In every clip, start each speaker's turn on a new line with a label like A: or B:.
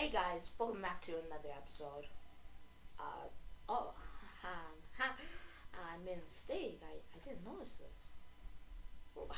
A: Hey guys, welcome back to another episode. I made a mistake. I didn't notice this. Wow.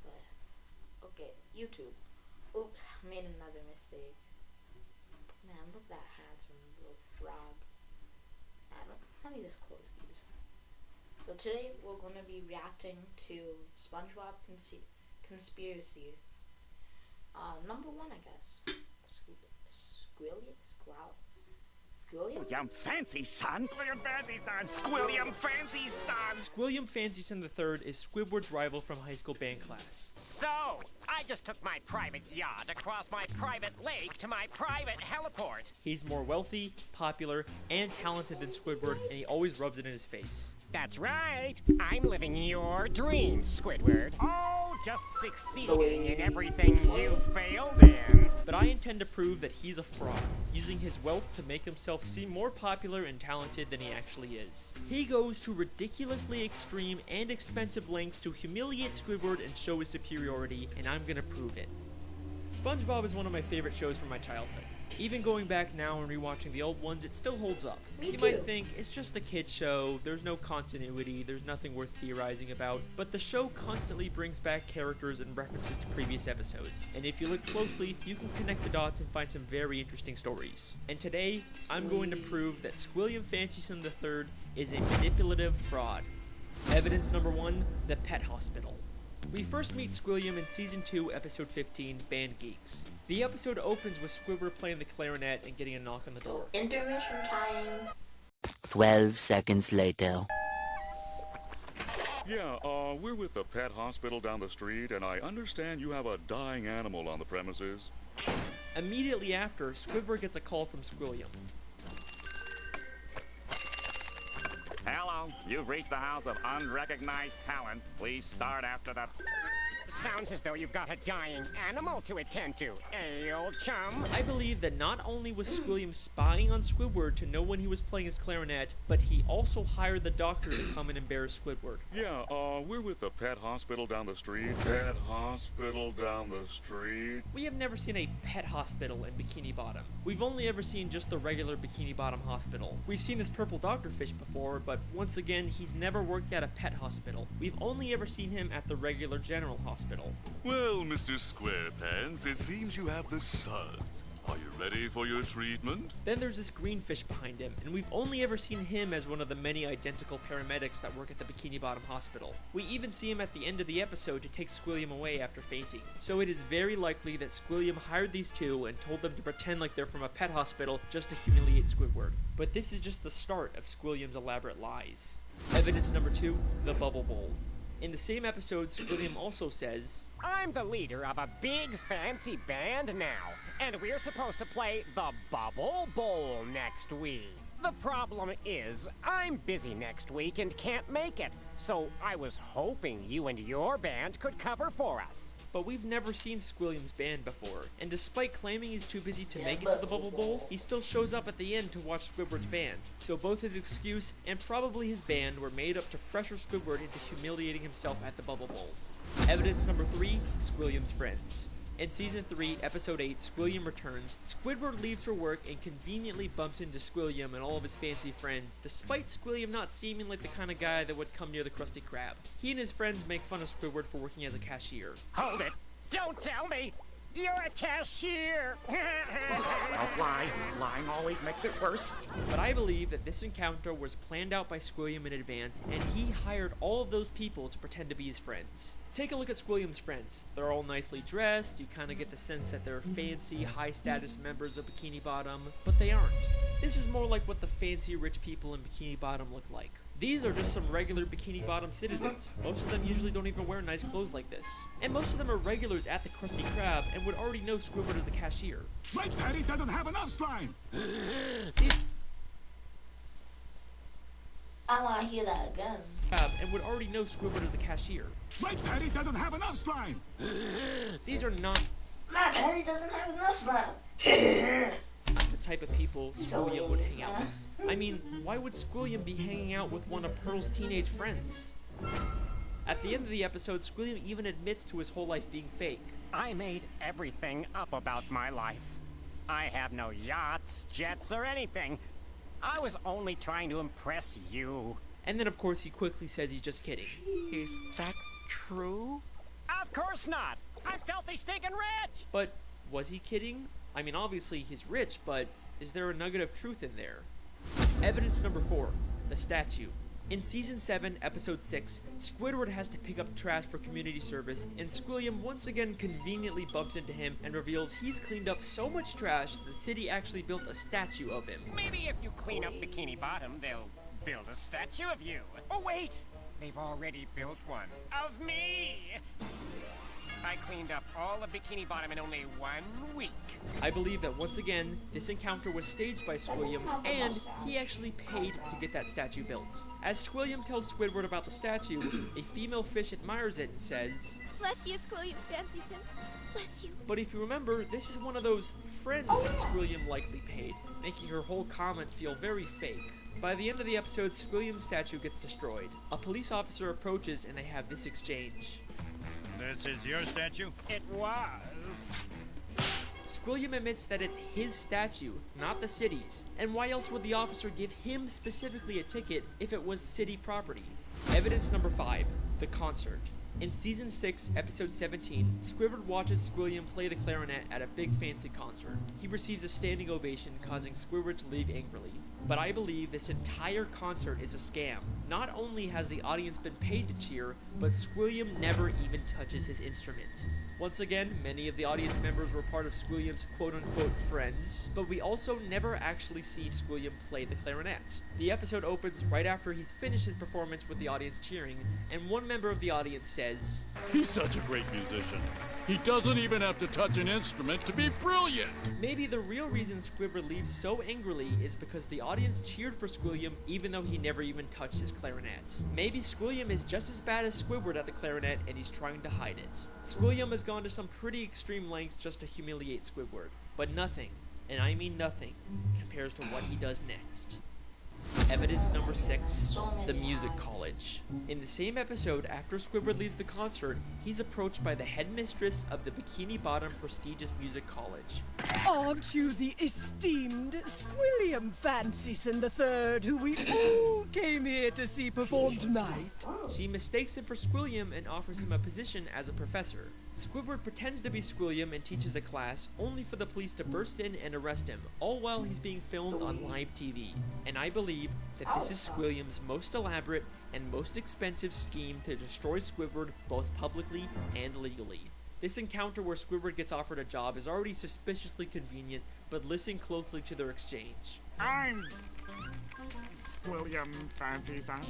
A: But, okay, YouTube. Oops, I made another mistake. Man, look at that handsome little frog. Let me just close these. So today we're going to be reacting to SpongeBob Conspiracy. Number one, I guess.
B: Squillium fancy son! Squillium fancy son! Squillium fancy son!
C: Squillium Fancy Son III is Squidward's rival from high school band class.
B: So, I just took my private yacht across my private lake to my private heliport.
C: He's more wealthy, popular, and talented than Squidward, and he always rubs it in his face.
B: That's right! I'm living your dreams, Squidward. Oh, just succeeding in everything you failed in.
C: But I intend to prove that he's a fraud, using his wealth to make himself seem more popular and talented than he actually is. He goes to ridiculously extreme and expensive lengths to humiliate Squidward and show his superiority, and I'm gonna prove it. SpongeBob is one of my favorite shows from my childhood. Even going back now and rewatching the old ones, it still holds up.
A: Me
C: You
A: too.
C: might think, it's just a kid's show, there's no continuity, there's nothing worth theorizing about, but the show constantly brings back characters and references to previous episodes, and if you look closely, you can connect the dots and find some very interesting stories. And today, I'm going to prove that Squilliam Fancy Son III is a manipulative fraud. Evidence number 1, the pet hospital. We first meet Squilliam in Season 2, Episode 15, Band Geeks. The episode opens with Squidward playing the clarinet and getting a knock on the door.
A: Intermission time.
D: 12 seconds later.
E: Yeah, we're with the pet hospital down the street, and I understand you have a dying animal on the premises.
C: Immediately after, Squidward gets a call from Squilliam.
B: Hello, you've reached the house of unrecognized talent. Please start after the... Sounds as though you've got a dying animal to attend to, eh, old chum?
C: I believe that not only was Squilliam spying on Squidward to know when he was playing his clarinet, but he also hired the doctor to come and embarrass Squidward.
E: Yeah, we're with the pet hospital down the street. Pet hospital down the street.
C: We have never seen a pet hospital in Bikini Bottom. We've only ever seen just the regular Bikini Bottom hospital. We've seen this purple doctorfish before, but once again, he's never worked at a pet hospital. We've only ever seen him at the regular general hospital.
E: Well, Mr. Squarepants, it seems you have the suds. Are you ready for your treatment?
C: Then there's this green fish behind him, and we've only ever seen him as one of the many identical paramedics that work at the Bikini Bottom Hospital. We even see him at the end of the episode to take Squilliam away after fainting. So it is very likely that Squilliam hired these two and told them to pretend like they're from a pet hospital just to humiliate Squidward. But this is just the start of Squilliam's elaborate lies. Evidence number 2, the Bubble Bowl. In the same episode, Squilliam also says,
B: I'm the leader of a big fancy band now, and we're supposed to play the Bubble Bowl next week. The problem is, I'm busy next week and can't make it, so I was hoping you and your band could cover for us.
C: but we've never seen Squilliam's band before, and despite claiming he's too busy to make it to the Bubble Bowl, he still shows up at the end to watch Squidward's band. So both his excuse and probably his band were made up to pressure Squidward into humiliating himself at the Bubble Bowl. Evidence number 3, Squilliam's friends. In Season 3, Episode 8, Squilliam returns. Squidward leaves for work and conveniently bumps into Squilliam and all of his fancy friends, despite Squilliam not seeming like the kind of guy that would come near the Krusty Krab. He and his friends make fun of Squidward for working as a cashier.
B: Hold it! Don't tell me! You're a cashier! Don't lie. Lying always makes it worse.
C: But I believe that this encounter was planned out by Squilliam in advance, and he hired all of those people to pretend to be his friends. Take a look at Squilliam's friends. They're all nicely dressed, you kind of get the sense that they're fancy, high-status members of Bikini Bottom, but they aren't. This is more like what the fancy rich people in Bikini Bottom look like. These are just some regular Bikini Bottom citizens. Most of them usually don't even wear nice clothes like this. And most of them are regulars at the Krusty Krab and would already know Squidward as a cashier.
F: Right, Patty doesn't have enough slime!
A: I want to hear that again.
C: And would already know Squidward as a cashier.
F: Right, Patty doesn't have enough slime!
C: These are not
A: My Patty doesn't have enough slime.
C: the type of people Squilliam would hang out with. I mean, why would Squilliam be hanging out with one of Pearl's teenage friends? At the end of the episode, Squilliam even admits to his whole life being fake.
B: I made everything up about my life. I have no yachts, jets, or anything. I was only trying to impress you.
C: And then of course he quickly says he's just kidding.
G: Is that true?
B: Of course not. I'm filthy stinking rich.
C: But was he kidding? I mean, obviously he's rich, but is there a nugget of truth in there? Evidence number 4, the statue. In Season 7, Episode 6, Squidward has to pick up trash for community service, and Squilliam once again conveniently bumps into him and reveals he's cleaned up so much trash that the city actually built a statue of him.
B: Maybe if you clean up Bikini Bottom, they'll build a statue of you. Oh wait, they've already built one of me. I cleaned up all of Bikini Bottom in only 1 week.
C: I believe that once again, this encounter was staged by Squilliam, and he actually paid to get that statue built. As Squilliam tells Squidward about the statue, a female fish admires it and says,
H: Bless you, Squilliam Fancyson. Bless you.
C: but if you remember, this is one of those friends Squilliam likely paid, making her whole comment feel very fake. By the end of the episode, Squilliam's statue gets destroyed. A police officer approaches and they have this exchange.
I: This is your statue?
B: It was.
C: Squilliam admits that it's his statue, not the city's, and why else would the officer give him specifically a ticket if it was city property? Evidence number 5, the concert. In Season 6, Episode 17, Squidward watches Squilliam play the clarinet at a big fancy concert. He receives a standing ovation, causing Squidward to leave angrily. But I believe this entire concert is a scam. Not only has the audience been paid to cheer, but Squilliam never even touches his instrument. Once again, many of the audience members were part of Squilliam's quote-unquote friends, but we also never actually see Squilliam play the clarinet. The episode opens right after he's finished his performance with the audience cheering, and one member of the audience says,
F: He's such a great musician. He doesn't even have to touch an instrument to be brilliant.
C: Maybe the real reason Squidward leaves so angrily is because the audience cheered for Squilliam even though he never even touched his clarinet. Maybe Squilliam is just as bad as Squidward at the clarinet and he's trying to hide it. Squilliam has gone to some pretty extreme lengths just to humiliate Squidward, but nothing, and I mean nothing, compares to what he does next. Evidence number 6, the music college. In the same episode, after Squidward leaves the concert, he's approached by the headmistress of the Bikini Bottom prestigious music college.
J: Aren't you the esteemed Squilliam Fancyson III, who we all came here to see perform tonight?
C: She mistakes him for Squilliam and offers him a position as a professor. Squidward pretends to be Squilliam and teaches a class, only for the police to burst in and arrest him, all while he's being filmed on live TV. And I believe that this is Squilliam's most elaborate and most expensive scheme to destroy Squidward both publicly and legally. This encounter where Squidward gets offered a job is already suspiciously convenient, but listen closely to their exchange.
I: I'm Squilliam Fancyson.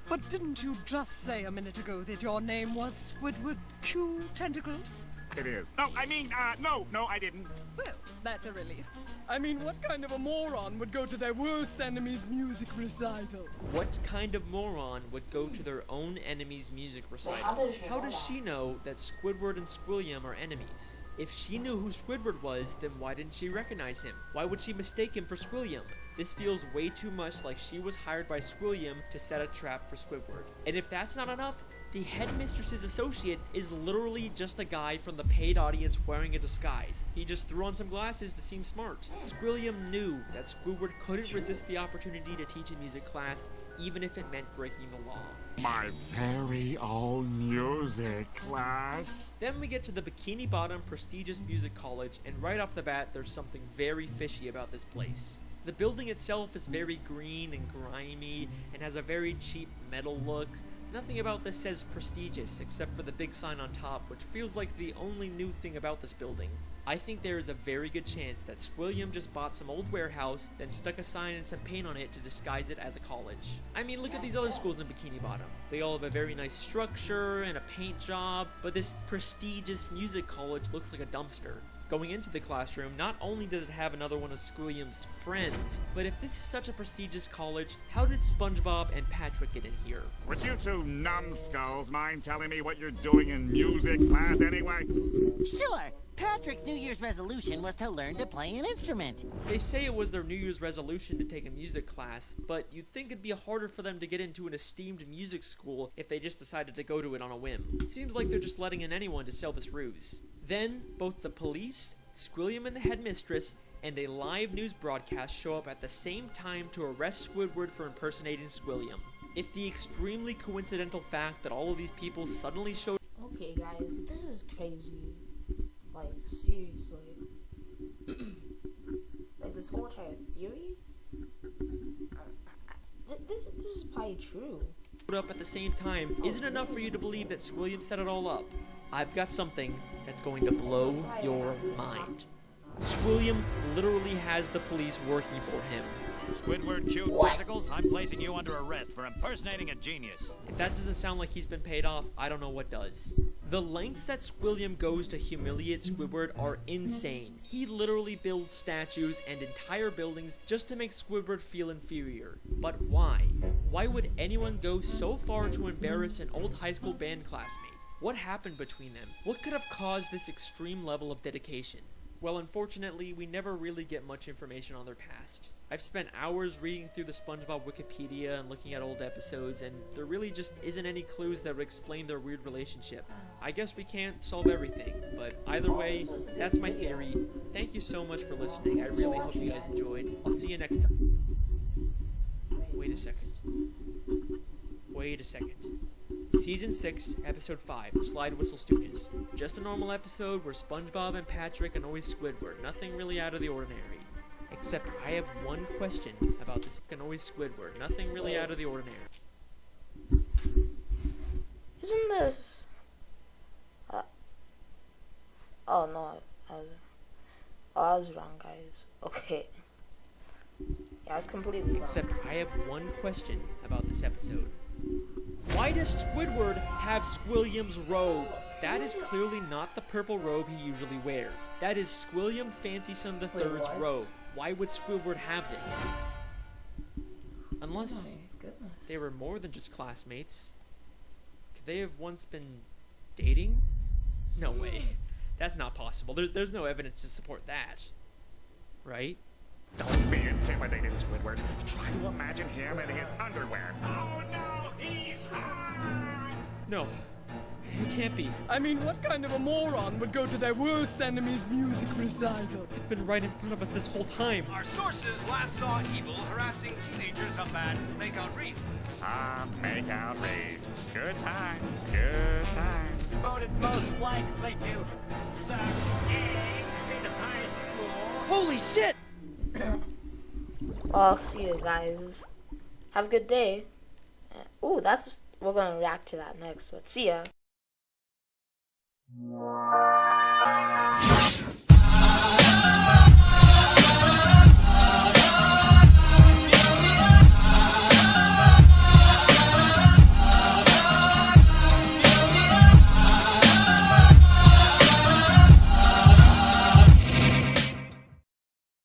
J: But didn't you just say a minute ago that your name was Squidward Q Tentacles?
I: It is. No, I mean, no, I didn't.
J: Well, that's a relief. I mean, what kind of a moron would go to their worst enemy's music recital?
C: What kind of moron would go to their own enemy's music recital? How does she know that Squidward and Squilliam are enemies? If she knew who Squidward was, then why didn't she recognize him? Why would she mistake him for Squilliam? This feels way too much like she was hired by Squilliam to set a trap for Squidward. And if that's not enough, the headmistress's associate is literally just a guy from the paid audience wearing a disguise. He just threw on some glasses to seem smart. Squilliam knew that Squidward couldn't resist the opportunity to teach a music class, even if it meant breaking the law.
I: My very own music class.
C: Then we get to the Bikini Bottom prestigious music college, and right off the bat, there's something very fishy about this place. The building itself is very green and grimy, and has a very cheap metal look. Nothing about this says prestigious, except for the big sign on top, which feels like the only new thing about this building. I think there is a very good chance that Squilliam just bought some old warehouse, then stuck a sign and some paint on it to disguise it as a college. I mean, look at these other schools in Bikini Bottom. They all have a very nice structure and a paint job, but this prestigious music college looks like a dumpster. Going into the classroom, not only does it have another one of Squilliam's friends, but if this is such a prestigious college, how did SpongeBob and Patrick get in here?
I: Would you two numbskulls mind telling me what you're doing in music class anyway?
K: Sure. Patrick's New Year's resolution was to learn to play an instrument.
C: They say it was their New Year's resolution to take a music class, but you'd think it'd be harder for them to get into an esteemed music school if they just decided to go to it on a whim. Seems like they're just letting in anyone to sell this ruse. Then, both the police, Squilliam and the headmistress, and a live news broadcast show up at the same time to arrest Squidward for impersonating Squilliam. If the extremely coincidental fact that all of these people suddenly showed...
A: Okay guys, this is crazy. Like, seriously. Like, this whole entire theory? This is probably true.
C: up at the same time isn't enough for you to believe that Squilliam set it all up. I've got something that's going to blow your mind. Squilliam literally has the police working for him.
L: Squidward chewed tentacles, I'm placing you under arrest for impersonating a genius.
C: If that doesn't sound like he's been paid off, I don't know what does. The lengths that Squilliam goes to humiliate Squidward are insane. He literally builds statues and entire buildings just to make Squidward feel inferior. But why? Why would anyone go so far to embarrass an old high school band classmate? What happened between them? What could have caused this extreme level of dedication? Well, unfortunately, we never really get much information on their past. I've spent hours reading through the SpongeBob Wikipedia and looking at old episodes, and there really just isn't any clues that would explain their weird relationship. I guess we can't solve everything, but either way, that's my theory. Thank you so much for listening. I really hope you guys enjoyed. I'll see you next time. Wait a second. Season 6, Episode 5, Slide Whistle Stooges. Just a normal episode where SpongeBob and Patrick annoy Squidward. Nothing really out of the ordinary. Except I have one question about this annoy Squidward. Nothing really out of the ordinary.
A: Isn't this... oh no, I was wrong, guys. Okay. Yeah, I was completely wrong.
C: Except I have one question about this episode. Why does Squidward have Squilliam's robe? That is clearly not the purple robe he usually wears. That is Squilliam Fancyson III's robe. Why would Squidward have this? Unless they were more than just classmates. Could they have once been dating? No way. That's not possible. There's no evidence to support that. Right?
I: Don't be intimidated, Squidward. Try to imagine him in his underwear. Oh no, he's hot!
C: No. It can't be.
J: I mean, what kind of a moron would go to their worst enemy's music recital?
C: It's been right in front of us this whole time.
M: Our sources last saw Evil harassing teenagers up at Makeout Reef.
I: Makeout Reef. Good time. Good time.
B: Voted most likely to suck eggs in high school.
C: Holy shit!
A: I'll see you guys. Have a good day. Ooh, we're gonna react to that next, but see ya.